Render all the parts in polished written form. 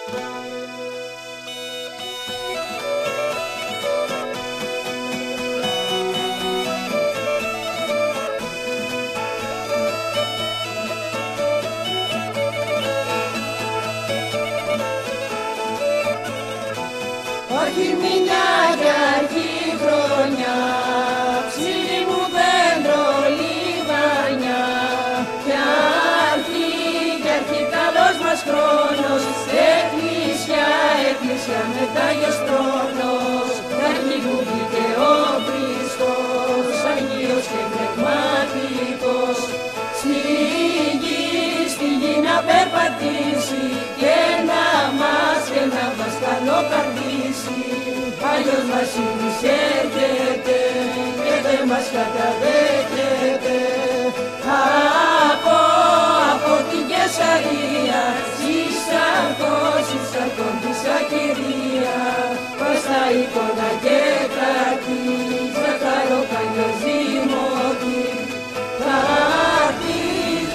Όχι μηνιά κι αρχή χρονιά, ψήλη μου δέντρο λιβανιά, κι αρχή καλός μας χρόνος, εκκλησιά, εκκλησιά μετάγιος τρόνος, κι αρχή που βγήκε ο Χριστός, Αγίος και πνευματικός, στη γη να περπατήσει και να μας καλοκαρδίσει. Άγιος Βασίλης έρχεται και δεν μας καταδέχεται. Από την Κεσαρία συσσαρκών της ακυρία, πας τα εικόνα και κρατής, θα χαροκαλιός δημότη, θα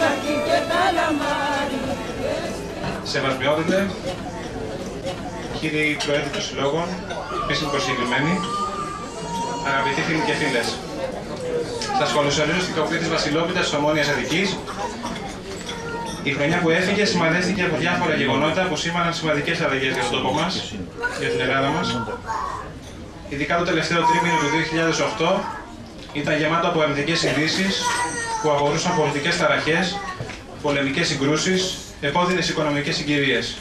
έρθει και τα λαμάρι. Σεβασμιότατε, κύριοι Προέδροι των Συλλόγων, επίσημοι προσκεκλημένοι, αγαπητοί φίλοι και φίλες. Σας καλωσορίζω στην κοπή της Βασιλόπιτας της Ομόνοιας Αττικής. Η χρονιά που έφυγε σημαδεύτηκε από διάφορα γεγονότα που σήμαναν σημαντικές αλλαγές για τον τόπο μας, για την Ελλάδα μας. Ειδικά το τελευταίο τρίμηνο του 2008 ήταν γεμάτο από αρνητικές ειδήσεις που αφορούσαν πολιτικές ταραχές, πολεμικές συγκρούσεις, επώδυνες οικονομικές συγκυρίες.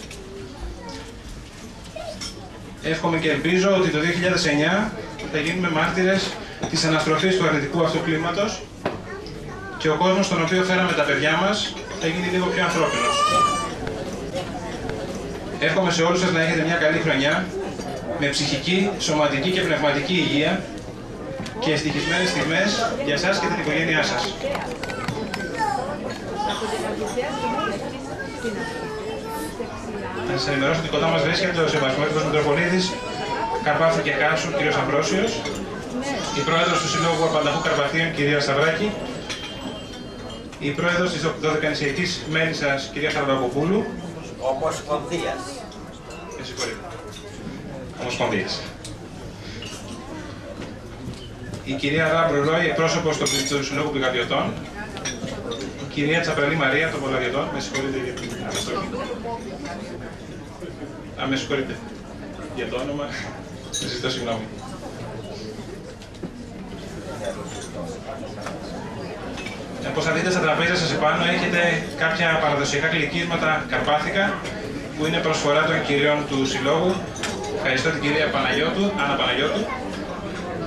Εύχομαι και ελπίζω ότι το 2009 θα γίνουμε μάρτυρες της αναστροφής του αρνητικού αυτού κλίματος και ο κόσμος στον οποίο φέραμε τα παιδιά μας θα γίνει λίγο πιο ανθρώπινος. Εύχομαι σε όλους σας να έχετε μια καλή χρονιά με ψυχική, σωματική και πνευματική υγεία και ευτυχισμένες στιγμές για εσάς και την οικογένειά σας. Να σας ενημερώσω ότι κοντά μας βρίσκεται ο Σεβασμιότατος Μητροπολίτης Καρπάθου και Κάσου, κ. Αμβρόσιος, η πρόεδρος του Συλλόγου Απανταχού Καρπαθίων, κ. Σταυράκη, η πρόεδρος της Δωδεκανησιακής Μέλισσας, κ. Χαραλαμποπούλου. Ομοσπονδίας. Με συγχωρείτε. Ομοσπονδίας. Η κυρία Ράμπρο Ρόι, εκπρόσωπος του Συλλόγου Πηγαδιωτών. Η κυρία Τσαπραλή Μαρία των Πολαδιωτών. Με συγχωρείτε για την αναστροφή. Με συγχωρείτε για το όνομα. Ζητώ συγγνώμη. Όπως θα δείτε στα τραπέζια σας επάνω έχετε κάποια παραδοσιακά γλυκίσματα καρπάθικα που είναι προσφορά των κυρίων του Συλλόγου. Ευχαριστώ την κυρία Άννα Παναγιώτου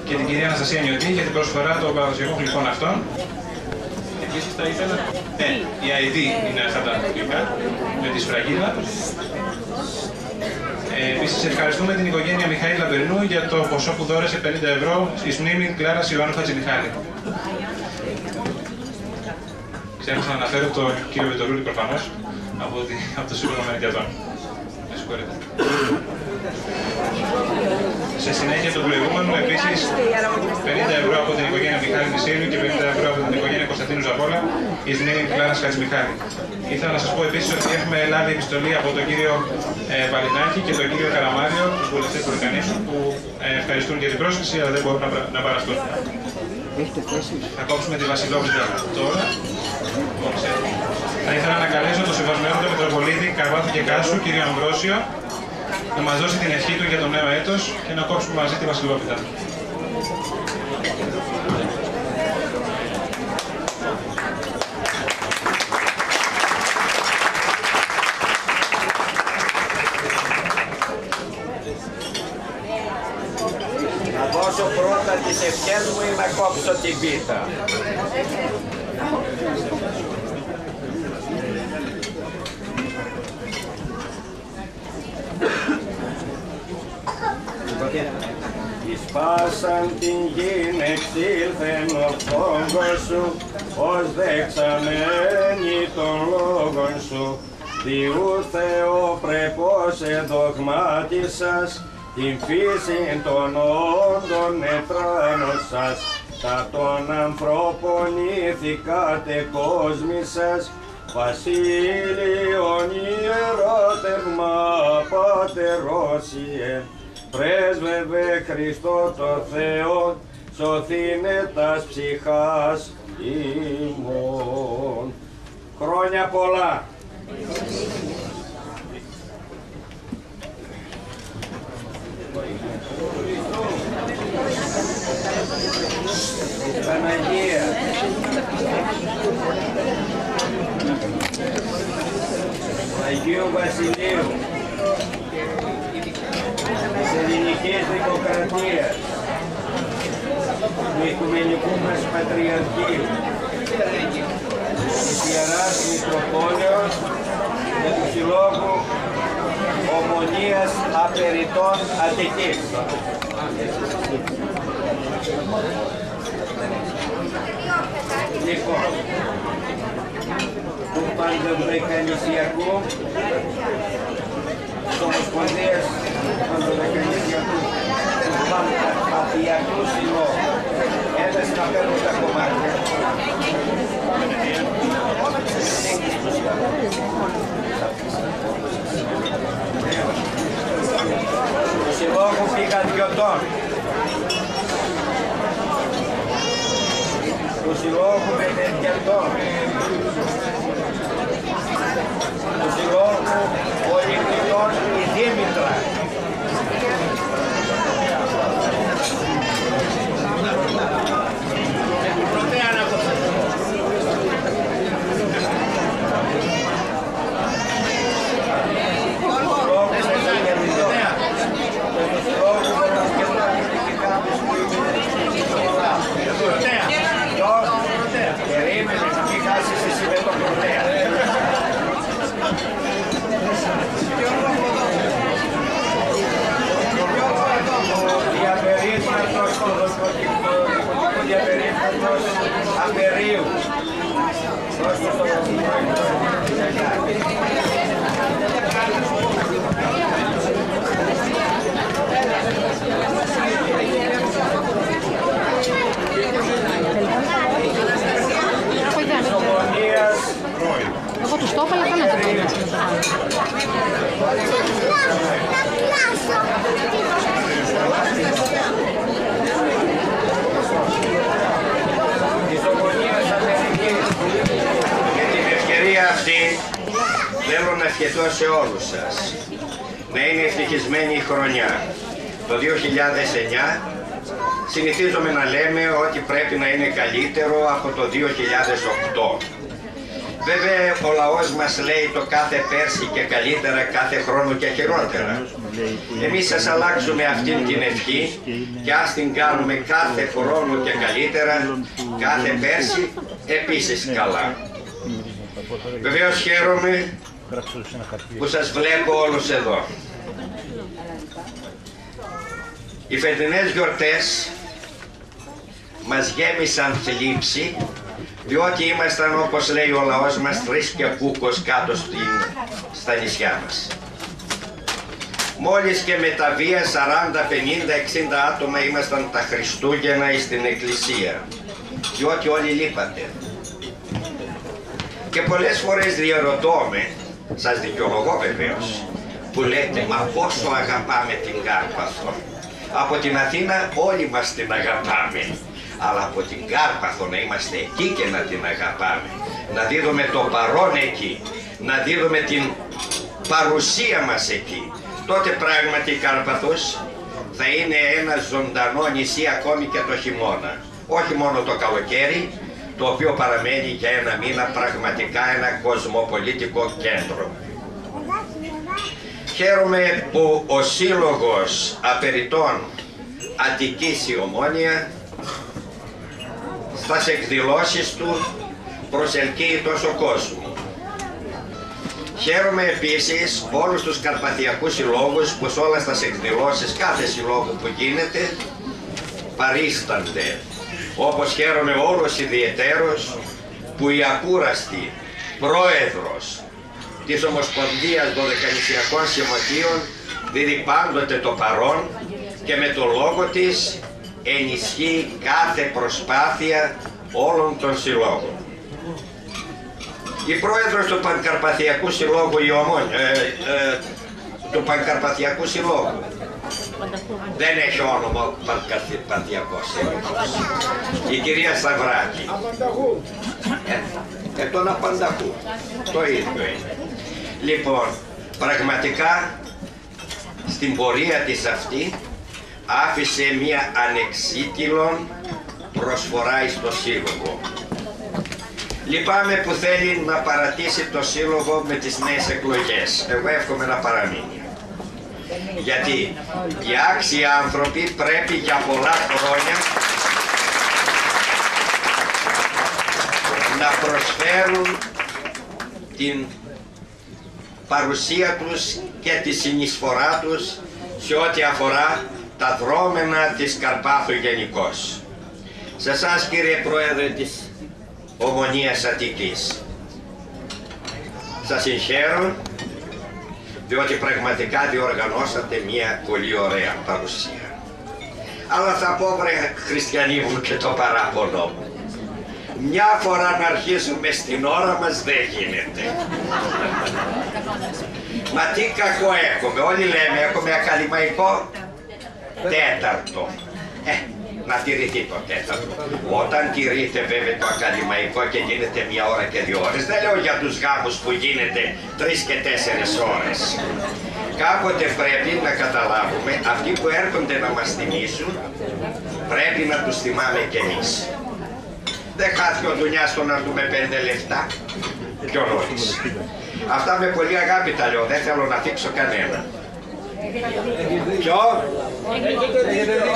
και την κυρία Αναστασία Νιωτή για την προσφορά των παραδοσιακών γλυκών αυτών. Επίσης θα ήθελα... η ID είναι αυτά τα γλυκά με τη σφραγίδα. Επίσης ευχαριστούμε την οικογένεια Μιχαήλ Λαμπερνού για το ποσό που δώρεσε 50 ευρώ εις μνήμη Κλάρας Ιωάννου Χατζημιχάλη. Ξέχασα να αναφέρω τον κύριο Βιτορούλη προφανώς από το Σύλλογο Μενικιατών. Με συγχωρείτε. Σε συνέχεια του προηγούμενου, επίσης 50 ευρώ από την οικογένεια Μιχάλη Μισήλιου και 50 ευρώ από την οικογένεια Κωνσταντίνου Ζαβόλα εις μνήμη Κλάρας Χατζημιχάλη. Ήθελα να σας πω επίσης ότι έχουμε λάβει επιστολή από τον κύριο Παλινάκη και τον κύριο Καραμάριο, τους βουλευτές του Ρικανήσου, που ευχαριστούν για την πρόσκληση, αλλά δεν μπορούν να παραστούν. Θα κόψουμε τη Βασιλόπιτα τώρα. Θα ήθελα να καλέσω τον Σεβασμιότατο Μητροπολίτη Καρπάθου και Κάσου, κύριο Αμβρόσιο, να μας δώσει την ευχή του για το νέο έτος και να κόψουμε μαζί τη Βασιλόπιτα. Να δώσω πρώτα τις ευχές μου ή να κόψω την πίτα. Σπάσαν την γην εξήλθεν ο φόγκος σου, ως δεξαμένη των λόγων σου. Διού Θεό πρεπώς εδογμάτισας, την φύση των όντων ετράνος σας. Τα των ανθρώπων ήθηκατε κόσμοι σας, βασίλειον ιερότευμα Πατερόσιε, πρέσβευε Χριστό το Θεό, σωθήνε τας ψυχάς ημών. Χρόνια πολλά. Παναγία. Αγίου Βασιλείου της Ελληνικής Δημοκρατίας, του Οικουμενικού μας Πατριαρχείου, της Ιεράς Μητροπόλεως και του Συλλόγου Ομονίας Απεριτών Αττικής. Λοιπόν, του Παντοδεκανησιακού, της Ομοσπονδίας Παντοδεκανησιακού, του Πανκαρπαθιακού Συλλόγου. Ένταση να παίρνουν τα κομμάτια. Του Συλλόγου Πηγαδιωτών, του Συλλόγου Μετεδιατών, του Συλλόγου Ολυμπικών η Δήμητρα, Απερίου. Εγώ τους το έπαλα κανένα το παιδί. Με την ευκαιρία αυτή θέλω να ευχηθώ σε όλους σας να είναι ευτυχισμένη η χρονιά. Το 2009 συνηθίζουμε να λέμε ότι πρέπει να είναι καλύτερο από το 2008. Βέβαια ο λαός μας λέει το κάθε πέρσι και καλύτερα, κάθε χρόνο και χειρότερα. Εμείς σας αλλάξουμε αυτήν την ευχή και ας την κάνουμε κάθε χρόνο και καλύτερα, κάθε πέρσι επίσης καλά. Βεβαίως χαίρομαι που σας βλέπω όλους εδώ. Οι φετινές γιορτές μας γέμισαν θλίψη, διότι ήμασταν, όπως λέει ο λαός μας, τρεις και κούκος κάτω στα νησιά μας. Μόλις και με τα βία 40, 50, 60 άτομα ήμασταν τα Χριστούγεννα στην εκκλησία, διότι όλοι λείπατε. Και πολλές φορές διαρωτώμε, σας δικαιολογώ βεβαίως, που λέτε, μα πόσο αγαπάμε την Κάρπαθο. Από την Αθήνα όλοι μας την αγαπάμε. Αλλά από την Κάρπαθο να είμαστε εκεί και να την αγαπάμε, να δίδουμε το παρόν εκεί, να δίδουμε την παρουσία μας εκεί, τότε πράγματι η Κάρπαθος θα είναι ένα ζωντανό νησί ακόμη και το χειμώνα. Όχι μόνο το καλοκαίρι, το οποίο παραμένει για ένα μήνα πραγματικά ένα κοσμοπολιτικό κέντρο. Χαίρομαι που ο Σύλλογος Απεριτών Αττικής η Ομόνια στις εκδηλώσεις του προσελκύει τόσο κόσμο. Χαίρομαι επίσης όλους τους καρπαθιακούς συλλόγους που σε όλες τις εκδηλώσεις κάθε συλλόγου που γίνεται παρίστανται. Όπως χαίρομαι όλος ιδιαιτέρως που η ακούραστη πρόεδρος της Ομοσπονδίας Δωδεκανησιακών Συμμαχίων δίδει πάντοτε το παρόν και με το λόγο της ενισχύει κάθε προσπάθεια όλων των συλλόγων. Η πρόεδρος του Πανκαρπαθιακού Συλλόγου του Πανκαρπαθιακού Συλλόγου. Δεν έχει όνομα ο Πανκαρπαθιακός Σύλλογος. Η κυρία Σταυράκη. Τον Απανταχού. Το ίδιο είναι. Λοιπόν, πραγματικά στην πορεία της αυτή άφησε μία ανεξίτηλον προσφορά στο Σύλλογο. Λυπάμαι που θέλει να παρατήσει το Σύλλογο με τις νέες εκλογές. Εγώ εύχομαι να παραμείνει. Γιατί οι άξιοι άνθρωποι πρέπει για πολλά χρόνια να προσφέρουν την παρουσία τους και τη συνεισφορά τους σε ό,τι αφορά τα δρόμενα της Καρπάθου γενικώς. Σε εσάς κύριε Πρόεδρε της Ομονίας Αττικής, σας συγχαίρω διότι πραγματικά διοργανώσατε μια πολύ ωραία παρουσία. Αλλά θα πω βρε χριστιανοί μου και το παράπονο μου. Μια φορά να αρχίσουμε στην ώρα μας δεν γίνεται. Μα τι κακό έχουμε, όλοι λέμε έχουμε ακαδημαϊκό τέταρτο. Να τηρηθεί το τέταρτο. Όταν τηρείτε βέβαια το ακαδημαϊκό και γίνεται μια ώρα και 2 ώρες, δεν λέω για τους γάμους που γίνεται 3 και 4 ώρες. Κάποτε πρέπει να καταλάβουμε αυτοί που έρχονται να μας θυμίσουν, πρέπει να τους θυμάμαι κι εμείς. Δεν χάθηκε ο δουλειάς στο να δούμε 5 λεπτά. Πιο νωρίς. Αυτά με πολύ αγάπη τα λέω, δεν θέλω να θίξω κανένα. Ποιο?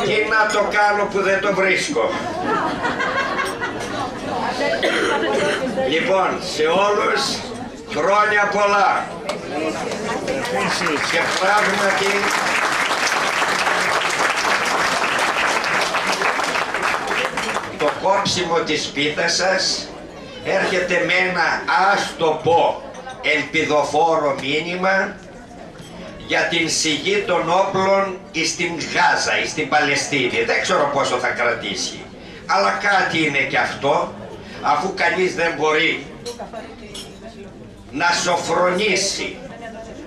Τι να το κάνω που δεν το βρίσκω. Λοιπόν, σε όλους χρόνια πολλά. Και πράγματι το κόψιμο της πίτας σας έρχεται με ένα, ας το πω, ελπιδοφόρο μήνυμα για την σιγή των όπλων στην Γάζα ή στην Παλαιστίνη. Δεν ξέρω πόσο θα κρατήσει. Αλλά κάτι είναι και αυτό, αφού κανείς δεν μπορεί να σοφρονήσει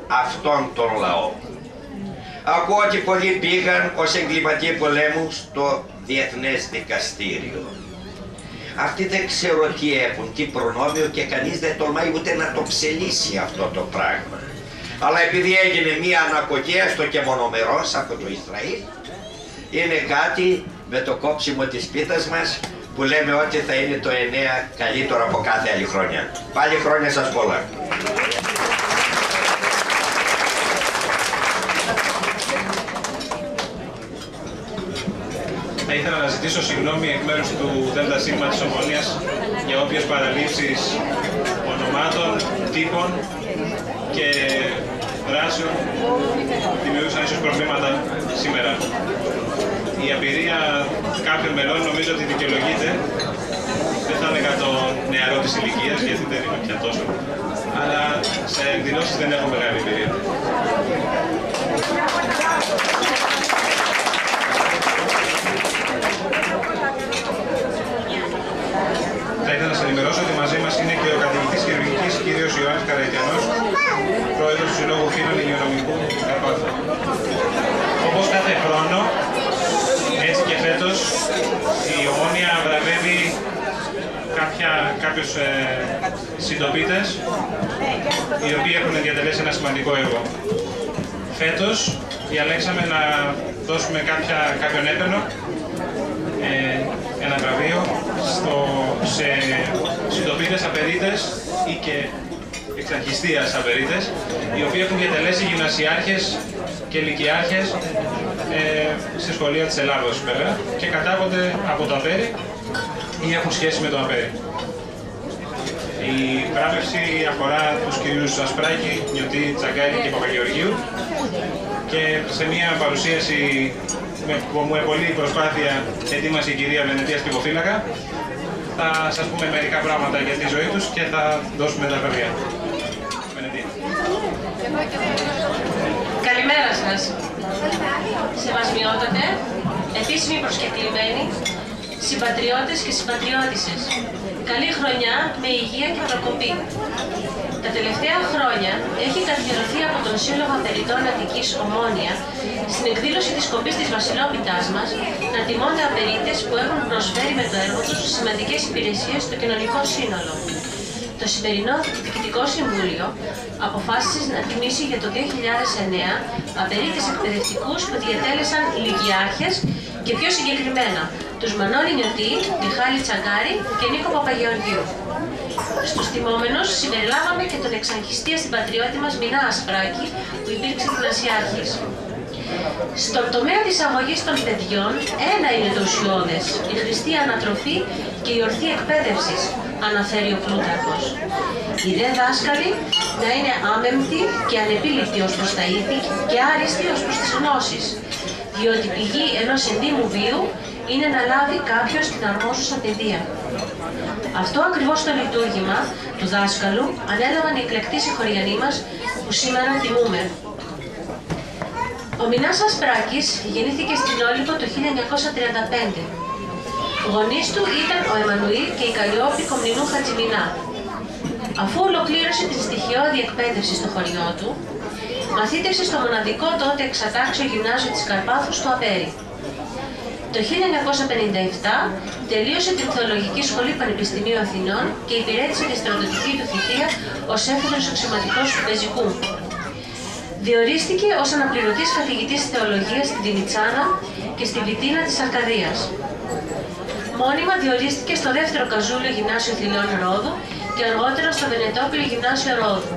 αυτόν τον λαό. Ακούω ότι πολλοί πήγαν ως εγκληματίες πολέμου στο Διεθνές Δικαστήριο. Αυτοί δεν ξέρω τι έχουν, τι προνόμιο και κανείς δεν τολμάει ούτε να το ψελίσει αυτό το πράγμα. Αλλά επειδή έγινε μία ανακογία στο και μονομερός από το Ισραήλ, είναι κάτι με το κόψιμο της πίτας μας που λέμε ότι θα είναι το 9 καλύτερο από κάθε άλλη χρονιά. Πάλι χρόνια σας πολλά. Θα ήθελα να ζητήσω συγγνώμη εκ μέρους του ΔΣ της Ομονίας για όποιες παραλήψεις ονομάτων, τύπων και δράσεων δημιούργησαν ίσως προβλήματα σήμερα. Η απειρία κάποιων μελών νομίζω ότι δικαιολογείται. Δεν θα έλεγα το νεαρό της ηλικίας, γιατί δεν είμαι πια τόσο. Αλλά σε εκδηλώσεις δεν έχω μεγάλη εμπειρία. Θα ήθελα να σας ενημερώσω ότι μαζί μας είναι και ο καθηγητής χειρουργικής κ. Ιωάννης Καραϊτιανός, πρόεδρος του Συλλόγου Φίλων Υγειονομικού Καρπάθου. Όπως κάθε χρόνο, έτσι και φέτος, η Ομόνια βραβεύει κάποιους συντοπίτες, οι οποίοι έχουν διατελέσει ένα σημαντικό έργο. Φέτος διαλέξαμε να δώσουμε κάποιον έπαινο, ένα βραβείο σε συντοπίτες απερίτες ή και εξαρχιστίας απερίτες, οι οποίοι έχουν διατελέσει γυμνασιάρχες και λυκειάρχες σε σχολεία της Ελλάδος βέβαια και κατάγονται από το Απέρι ή έχουν σχέση με το Απέρι. Η βράβευση αφορά τους κυρίους Ασπράκη, Νιωτή, Τσαγκάλη και Παπαγεωργίου και σε μια παρουσίαση με πολλή προσπάθεια ετοίμασε η κυρία Βενετία Σπικοφύλακα. Θα σας πούμε μερικά πράγματα για τη ζωή τους και θα δώσουμε τα βραβεία. Βενετία. Καλημέρα σας. Σεβασμιότατε, επίσημοι προσκεκλημένοι, συμπατριώτες και συμπατριώτισσες. Καλή χρονιά με υγεία και προκοπή. Τα τελευταία χρόνια έχει καθιερωθεί από το τον Σύλλογο Απεριτών Αττικής Ομόνοια, στην εκδήλωση της κοπής της Βασιλόπιτάς μας, να τιμώνται απερίτες που έχουν προσφέρει με το έργο τους σημαντικές υπηρεσίες στο κοινωνικό σύνολο. Το σημερινό Διοικητικό Συμβούλιο αποφάσισε να τιμήσει για το 2009 απερίτες εκπαιδευτικούς που διετέλεσαν λυκειάρχες και πιο συγκεκριμένα τους Μανώλη Νιωτή, Μιχάλη Τσαγκάρη και Νίκο Παπαγεωργίου. Στους τιμόμενους συμπεριλάβαμε και τον εξαγχιστή συμπατριώτη μας Μινά Ασπράκη, που υπήρξε γυμνασιάρχης. Στον τομέα της αγωγής των παιδιών, ένα είναι το ουσιώδες, η χρηστή ανατροφή και η ορθή εκπαίδευση, αναφέρει ο Πλούταρχος. Οι δε δάσκαλοι να είναι άμεμπτοι και ανεπίληπτοι ως προς τα ήθη και άριστοι ως προς τις γνώσεις, διότι πηγή ενός ενδύμου βίου είναι να λάβει κάποιος την αρμόζουσα παιδεία. Αυτό ακριβώς το λειτουργήμα του δάσκαλου ανέλαβαν οι εκλεκτοί συγχωριανοί μας που σήμερα τιμούμε. Ο Μινάς Ασπράκης γεννήθηκε στην Όλυμπο το 1935. Γονείς του ήταν ο Εμμανουήλ και η Καλλιόπη Κομνηνού Χατζημινά. Αφού ολοκλήρωσε την στοιχειώδη εκπαίδευση στο χωριό του, μαθήτευσε στο μοναδικό τότε εξατάξιο γυμνάσιο της Καρπάθου στο Απέρι. Το 1957 τελείωσε την Θεολογική Σχολή Πανεπιστημίου Αθηνών και υπηρέτησε τη στρατιωτική του θητεία ως έφεδρος αξιωματικός του Πεζικού. Διορίστηκε ως αναπληρωτής καθηγητής θεολογίας στην Τινιτσάνα και στη Βιτίνα της Αρκαδίας. Μόνιμα διορίστηκε στο δεύτερο Καζούλιο Γυμνάσιο Θηλαιών Ρόδου και αργότερα στο Βενετόπουλο Γυμνάσιο Ρόδου.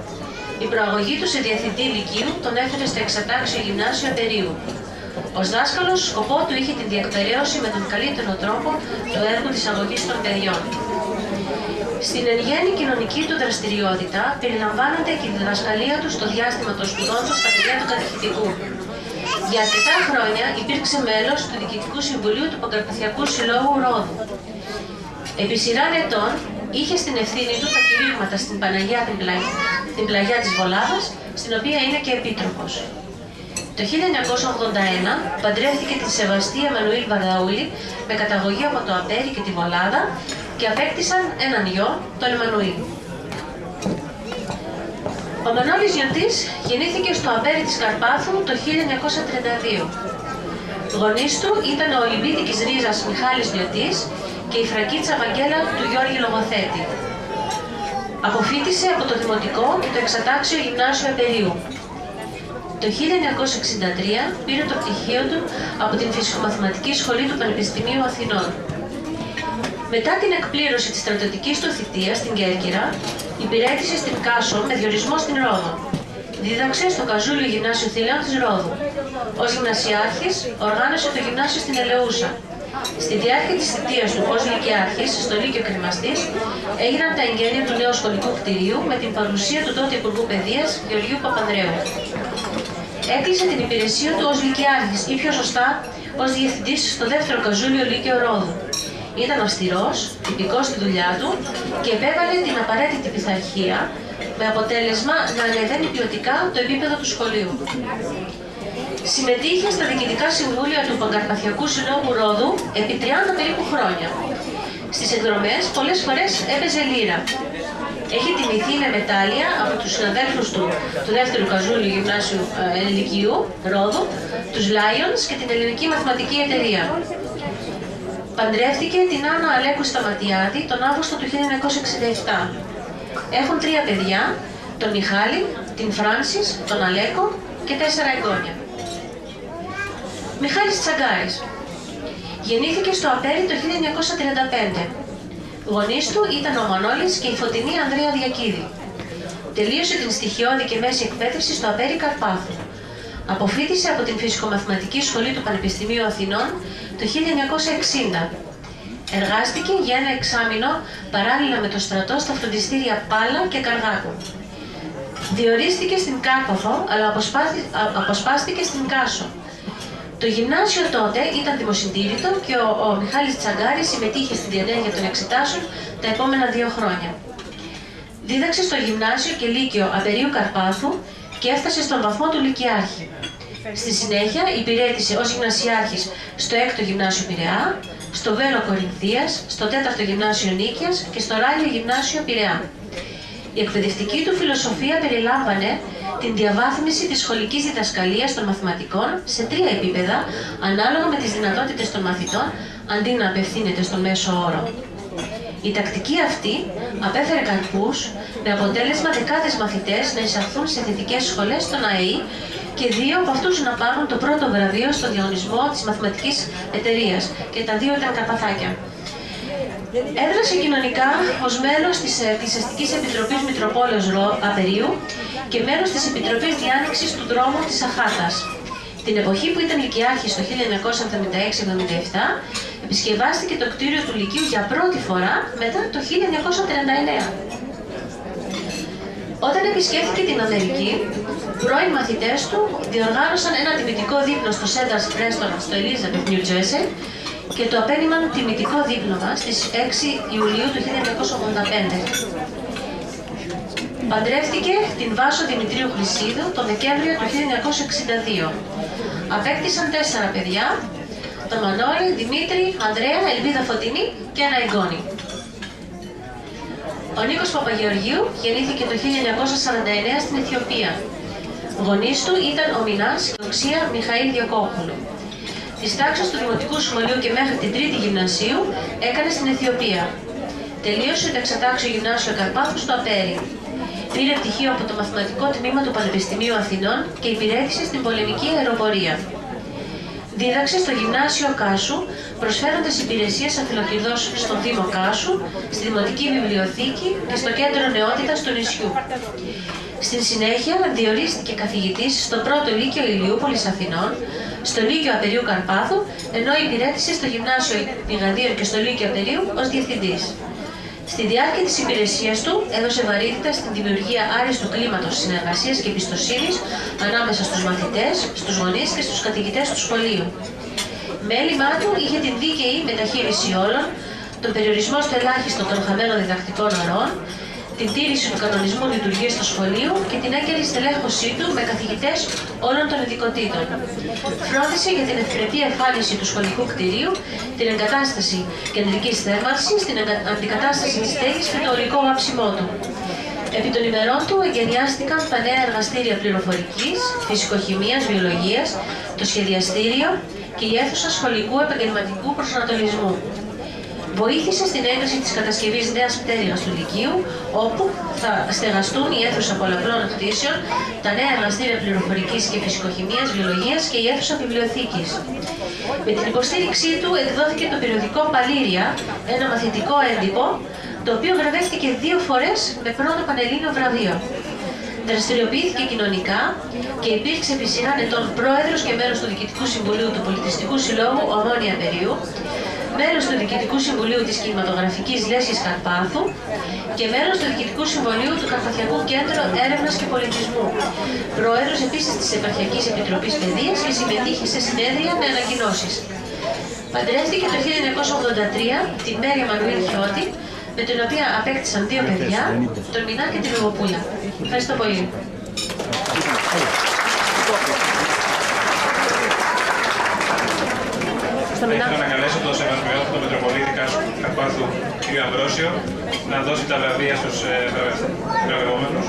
Η προαγωγή του σε διευθυντή λυκείου τον έφερε στο εξατάξιο Γυμνάσιο Απερίου. Ως δάσκαλος, σκοπό του είχε την διεκπεραίωση με τον καλύτερο τρόπο του έργου της αγωγής των παιδιών. Στην εν γέννη κοινωνική του δραστηριότητα περιλαμβάνονται και η διδασκαλία του στο διάστημα των σπουδών του στα παιδιά του κατηχητικού. Για αρκετά χρόνια υπήρξε μέλος του Διοικητικού Συμβουλίου του Παγκαρπαθιακού Συλλόγου Ρόδου. Επί σειρά ετών είχε στην ευθύνη του τα κηρύγματα στην Παναγιά την Πλαγιά της Βολάδας, στην οποία είναι και επίτροπος. Το 1981 παντρεύτηκε την Σεβαστή Εμμανουήλ Βαρδαούλη με καταγωγή από το Απέρι και τη Βολάδα και απέκτησαν έναν γιο, τον Εμμανουήλ. Ο Μανώλης Νιωτής γεννήθηκε στο Απέρι της Καρπάθου το 1932. Γονείς του ήταν ο Ολυμπίτικης ρίζας Μιχάλης Νιωτής και η Φρακίτσα Βαγγέλα του Γιώργη Λογοθέτη. Αποφοίτησε από το Δημοτικό και το Εξατάξιο Γυμνάσιο Απερίου. Το 1963 πήρε το πτυχίο του από την Φυσικομαθηματική Σχολή του Πανεπιστημίου Αθηνών. Μετά την εκπλήρωση της στρατιωτικής του θητείας στην Κέρκυρα, υπηρέτησε στην Κάσο με διορισμό στην Ρόδο. Δίδαξε στο Καζούλιο Γυμνάσιο Θηλαίων της Ρόδου. Ως γυμνασιάρχης οργάνωσε το γυμνάσιο στην Ελεούσα. Στη διάρκεια της θητείας του ως λυκειάρχης στο Λύκειο Κρημαστής έγιναν τα εγγένεια του νέου σχολικού κτηρίου με την παρουσία του τότε Υπουργού Παιδείας Γεωργίου Παπανδρέου. Έκλεισε την υπηρεσία του ως λυκειάρχης ή πιο σωστά ως διευθυντής στο δεύτερο Καζούλιο Λύκειο Ρόδου. Ήταν αυστηρός, τυπικός στη δουλειά του και επέβαλε την απαραίτητη πειθαρχία με αποτέλεσμα να ανεβαίνει ποιοτικά το επίπεδο του σχολείου. Συμμετείχε στα διοικητικά συμβούλια του Παγκαρπαθιακού Συλλόγου Ρόδου επί 30 περίπου χρόνια. Στις εκδρομές πολλές φορές έπαιζε λύρα. Έχει τιμηθεί με μετάλλια από τους συναδέλφους του δεύτερου Καζούλιου Γυμνάσιου Λυκείου Ρόδου, τους Lions και την Ελληνική Μαθηματική Εταιρεία. Παντρεύτηκε την Άννα Αλέκου Σταματιάτη τον Αύγουστο του 1967. Έχουν 3 παιδιά, τον Μιχάλη, την Φράνσις, τον Αλέκο και 4 εγγόνια. Μιχάλης Τσαγκάρης. Γεννήθηκε στο Απέρι το 1935. Γονείς του ήταν ο Μανώλης και η Φωτεινή Ανδρέα Διακίδη. Τελείωσε την στοιχειώδη και μέση εκπαίδευση στο Απέρι Καρπάθου. Αποφοίτησε από την Φυσικομαθηματική Σχολή του Πανεπιστημίου Αθηνών το 1960. Εργάστηκε για ένα εξάμηνο παράλληλα με το στρατό στα φροντιστήρια Πάλα και Καργάκου. Διορίστηκε στην Κάρπαθο, αλλά αποσπάστηκε στην Κάσο. Το γυμνάσιο τότε ήταν δημοσυντήρητο και ο Μιχάλης Τσαγκάρης συμμετείχε στην διενέργεια των εξετάσεων τα επόμενα 2 χρόνια. Δίδαξε στο γυμνάσιο και λύκειο Απερίου Καρπάθου και έφτασε στον βαθμό του λυκειάρχη. Στη συνέχεια υπηρέτησε ως γυμνασιάρχης στο 6ο Γυμνάσιο Πειραιά, στο Βέλο Κορινθίας, στο 4ο Γυμνάσιο Νίκαιας και στο Ράλιο Γυμνάσιο Πειραιά. Η εκπαιδευτική του φιλοσοφία περιλάμβανε την διαβάθμιση της σχολικής διδασκαλίας των μαθηματικών σε 3 επίπεδα, ανάλογα με τις δυνατότητες των μαθητών, αντί να απευθύνεται στον μέσο όρο. Η τακτική αυτή απέφερε καρπούς, με αποτέλεσμα δεκάδες μαθητές να εισαχθούν σε θετικές σχολές στον ΑΕΗ και 2 από αυτούς να πάρουν το πρώτο βραβείο στο διαγωνισμό της μαθηματικής εταιρείας, και τα 2 ήταν καρπαθάκια. Έδρασε κοινωνικά ως μέλος της Εκκλησιαστικής Επιτροπής Μητροπόλεως Απερίου και μέλος της Επιτροπής Διάνοιξης του Δρόμου της Αχάτας. Την εποχή που ήταν λυκειάρχης το 1976-77, επισκευάστηκε το κτίριο του Λυκείου για πρώτη φορά μετά το 1939. Όταν επισκέφθηκε την Αμερική, πρώην μαθητές του διοργάνωσαν ένα τιμητικό δείπνο στο Cedars Restaurant στο Elizabeth, New Jersey, και το απένιμαν τιμητικό δείπνομα στις 6 Ιουλίου του 1985. Παντρεύτηκε την Βάσο Δημητρίου Χρυσίδου το Δεκέμβριο του 1962. Απέκτησαν 4 παιδιά, τον Μανώλη, Δημήτρη, Ανδρέα, Ελβίδα Φωτεινή και ένα εγγόνι. Ο Νίκος Παπαγεωργίου γεννήθηκε το 1949 στην Αιθιοπία. Γονείς του ήταν ο Μινάς και ο Ξία Μιχαήλ Διακόπουλου. Τις τάξεις του Δημοτικού Σχολείου και μέχρι την 3η Γυμνασίου έκανε στην Αιθιοπία. Τελείωσε το εξατάξιο Γυμνάσιο Καρπάθου στο Απέρι. Πήρε πτυχίο από το Μαθηματικό Τμήμα του Πανεπιστημίου Αθηνών και υπηρέτησε στην πολεμική αεροπορία. Δίδαξε στο Γυμνάσιο Κάσου, προσφέροντας υπηρεσίες αφιλοκριδώς στον Δήμο Κάσου, στη Δημοτική Βιβλιοθήκη και στο Κέντρο Νεότητας του νησιού. Στην συνέχεια διορίστηκε καθηγητής στο πρώτο Λύκειο Ηλιούπολης Αθηνών, στο Λύκειο Απερίου Καρπάθου, ενώ υπηρέτησε στο Γυμνάσιο Πηγαδίων και στο Λύκειο Απερίου ως διευθυντής. Στη διάρκεια της υπηρεσίας του έδωσε βαρύτητα στην δημιουργία άριστου κλίματος συνεργασίας και εμπιστοσύνης ανάμεσα στους μαθητές, στους γονείς και στους καθηγητές του σχολείου. Μέλημά του είχε την δίκαιη μεταχείριση όλων, τον περιορισμό στο ελάχιστο των χαμένων διδακτικών ωρών, την τήρηση του κανονισμού λειτουργίας του σχολείου και την έγκαιρη στελέχωσή του με καθηγητές όλων των ειδικοτήτων. Φρόντισε για την ευπρεπή εμφάνιση του σχολικού κτηρίου, την εγκατάσταση κεντρικής θέρμανσης, την αντικατάσταση της στέγης και το ορικό βάψιμό του. Επί των ημερών του εγκαινιάστηκαν τα νέα εργαστήρια πληροφορικής, φυσικοχημίας, βιολογίας, το σχεδιαστήριο και η αίθουσα σχολικού επαγγελματικού προσανατολισμού. Βοήθησε στην έγκριση της κατασκευής νέας πτέρυγας του Λυκείου, όπου θα στεγαστούν η αίθουσα πολλαπλών κτήσεων, τα νέα εργαστήρια πληροφορικής και φυσικοχημίας, βιολογίας και η αίθουσα βιβλιοθήκης. Με την υποστήριξή του εκδόθηκε το περιοδικό Παλήρια, ένα μαθητικό έντυπο, το οποίο γραφτήκε 2 φορές με πρώτο πανελλήνιο βραβείο. Δραστηριοποιήθηκε κοινωνικά και υπήρξε επί σειράν ετών πρόεδρος και μέλος του Διοικητικού Συμβουλίου του Πολιτιστικού Συλλόγου Ομόνια Απερίου, μέλος του Διοικητικού Συμβουλίου της Κινηματογραφικής Λέσχης Καρπάθου και μέλος του Διοικητικού Συμβουλίου του Καρπαθιακού Κέντρου Έρευνας και Πολιτισμού. Πρόεδρος επίσης της Επαρχιακής Επιτροπής Παιδείας και συμμετείχε σε συνέδρια με ανακοινώσεις. Παντρεύτηκε το 1983 την Μέρια Μανουήλ Χιώτη, με την οποία απέκτησαν 2 παιδιά, τον Μινά και την Λογοπούλα. Ευχαριστώ πολύ. Θα ήθελα να καλέσω τον Σεβασμιότατο Μητροπολίτη Καρπάθου, κ. Αμβρόσιο, να δώσει τα βραβεία στους βραβευόμενους.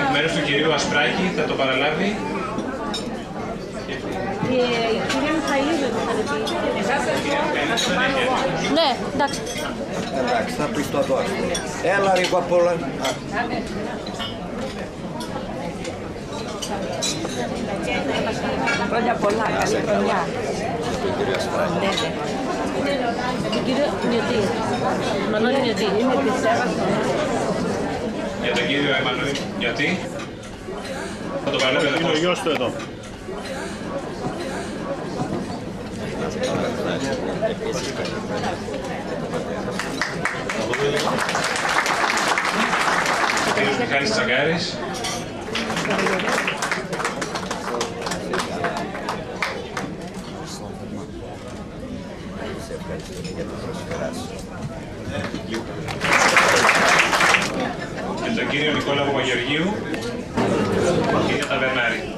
Εκ μέρους του κυρίου Ασπράκη θα το παραλάβει. Και η κυρία Μιχαηλίδου θα πει. Ναι, εντάξει. Εντάξει, θα πεις το δώσω. Έλα λίγο απ' όλα. Χρόνια πολλά, καλή χρονιά. Τον κύριο Νιωτή. Μανώλη Νιωτή. Για τον κύριο Εμμανουήλ Νιωτή. Θα το παραλάβει εδώ. Είναι ο γιος του εδώ. Ο κύριος Μιχάλης Τσαγκάρης. Και τον κύριο Νικόλα Παπαγεωργίου, κύριε Ταβερνάρη.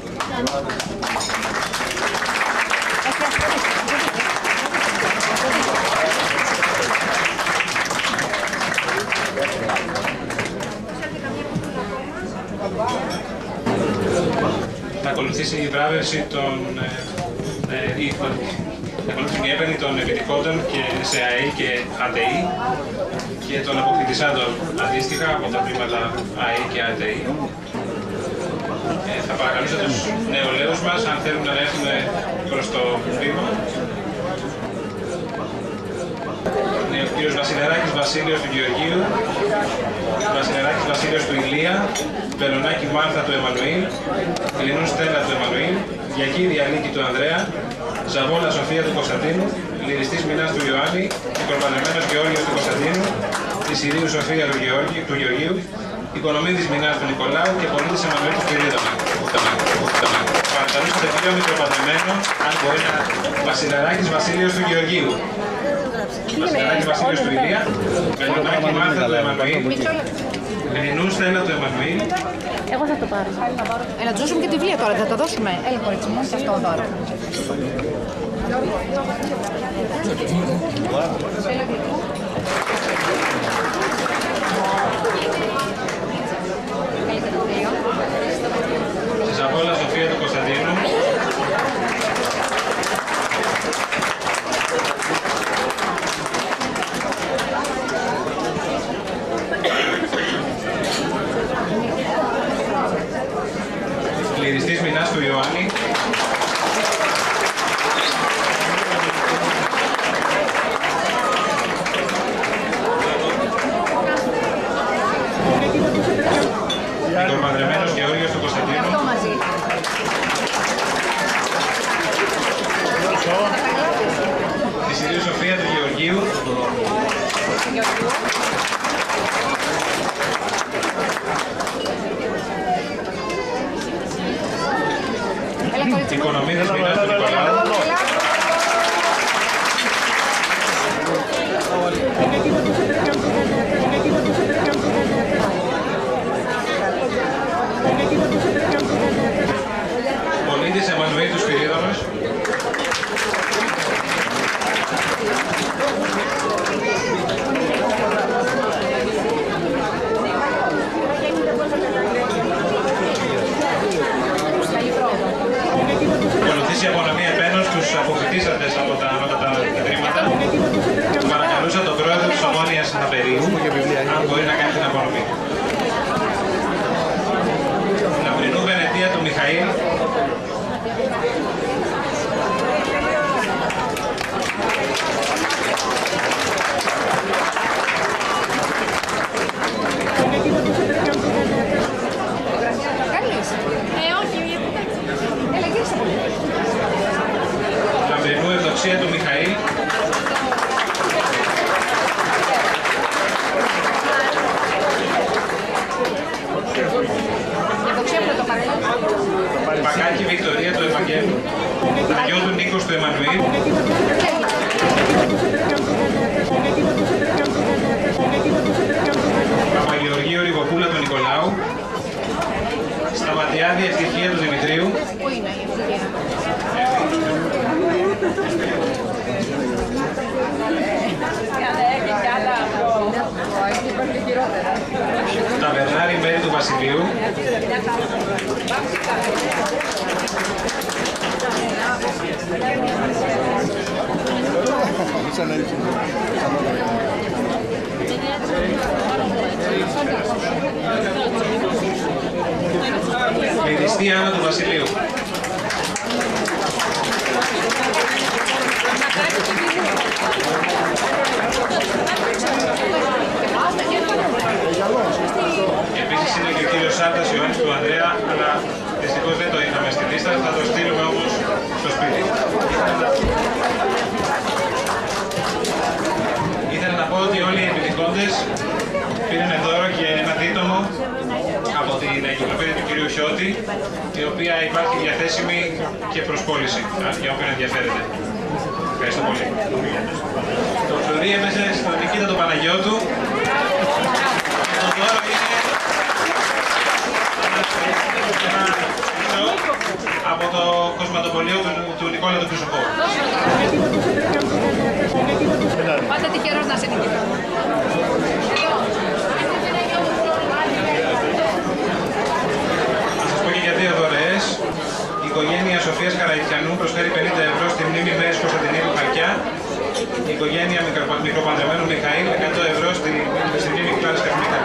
ακολουθήσει η βράβευση η έπαιρνη των επιτυχόντων και σε ΑΕΗ και ΑΤΕΗ και των αποκτητισάντων αντίστοιχα από τα τμήματα ΑΕΗ και ΑΤΕΗ. Θα παρακαλούσα τους νεολαίους μας, αν θέλουν να έρθουν προς το βήμα. Είναι ο κύριος Βασιλεράκης Βασίλειος του Γεωργίου, Βασιλεράκης Βασίλειος του Ηλία, Βελονάκη Μάρθα του Εμμανουήλ, Κλινού Στέλλα του Εμμανουήλ, Γιακίδη Αλίκη του Ανδρέα, Ζαβόλα Σοφία του Κωνσταντίνου, Λυριστής Μινάς του Ιωάννη, Μικροπαντρεμένος Γεώργιος του Κωνσταντίνου, της Ηρίου Σοφία του Γεωργίου, Οικονομίδης Μινάς του Νικολάου και Πολίτης Εμμανουήλ του Σπυρίδωνα. Παρακαλούσα το κύριο Μικροπαντρεμένο, αν μπορεί να... Βασιλεράκης Βασίλειος του Γεωργίου. Βασιλεράκης Βασίλειος του Ηλία, Βελονάκη Μάρθα του Εμμανουήλ, Κλινού Στέλλα του Εμμανουήλ. Εγώ θα το πάρω. Έλα, του δώσουμε και τη βιβλία τώρα, θα τα δώσουμε. Έλα, κορίτσι μου, και αυτό δώρο. Ζαβόλα Σοφία του Κωνσταντίνου. Λυριστής Μινάς του Ιωάννη. Μικροπαντρεμένος Γεώργιος του Κωνσταντίνου. Της Ηρίου Σοφία του Γεωργίου. Οικονομίδης Μινάς του Νικολάου. Πολίτης Εμμανουήλ του Σπυρίδωνος. Ακολουθήσει η απονομή επένων στους αποφοιτήσαντες από τα ανώτατα ιδρύματα. Παρακαλούσα τον πρόεδρο της Ομόνοιας Ναπερίου, αν μπορεί να κάνει την απονομή. Λαμπρινού Βενετία του Μιχαήλ. Λαμπρινού Ευδοξία του Μιχαήλ. Πακάκη Βικτωρία του Ευαγγέλου. Αγιό του Νίκος του Εμμανουήλ. Παπαγεωργίου Ριγοπούλα του Νικολάου. Σταματιάδη Ευτυχία του Δημητρίου. Πού είναι η ευτυχία? Ταβερνάρη Μέρη του Βασιλείου. Λυριστή Άννα του Βασιλείου. Επίσης είναι και ο κύριος Σάρτας Ιωάννης του Ανδρέα, αλλά δυστυχώς δεν το είχαμε στη λίστα, θα το στείλουμε όμως στο σπίτι. Ήθελα να πω ότι όλοι οι επιτυχόντες πήραν δώρο και ένα δίτομο από την εγκυκλοπαίδεια του κυρίου Χιώτη, η οποία υπάρχει διαθέσιμη και προς πώληση, για όποιον ενδιαφέρεται. Ευχαριστώ πολύ. Το φλουρί έπεσε στον Νικήτα του Παναγιώτου. Το δώρο είναι από το κοσματοπολείο του Νικόλα του Χρυσοχώρου. Πάντα τυχερός να είσαι, Νικήτα. Να σας πω και για δύο δωρεές. Η οικογένεια μικροπαντρεμένου Μιχαήλ 100 ευρώ στην Ειρήνη Κλάρας Καθημερινή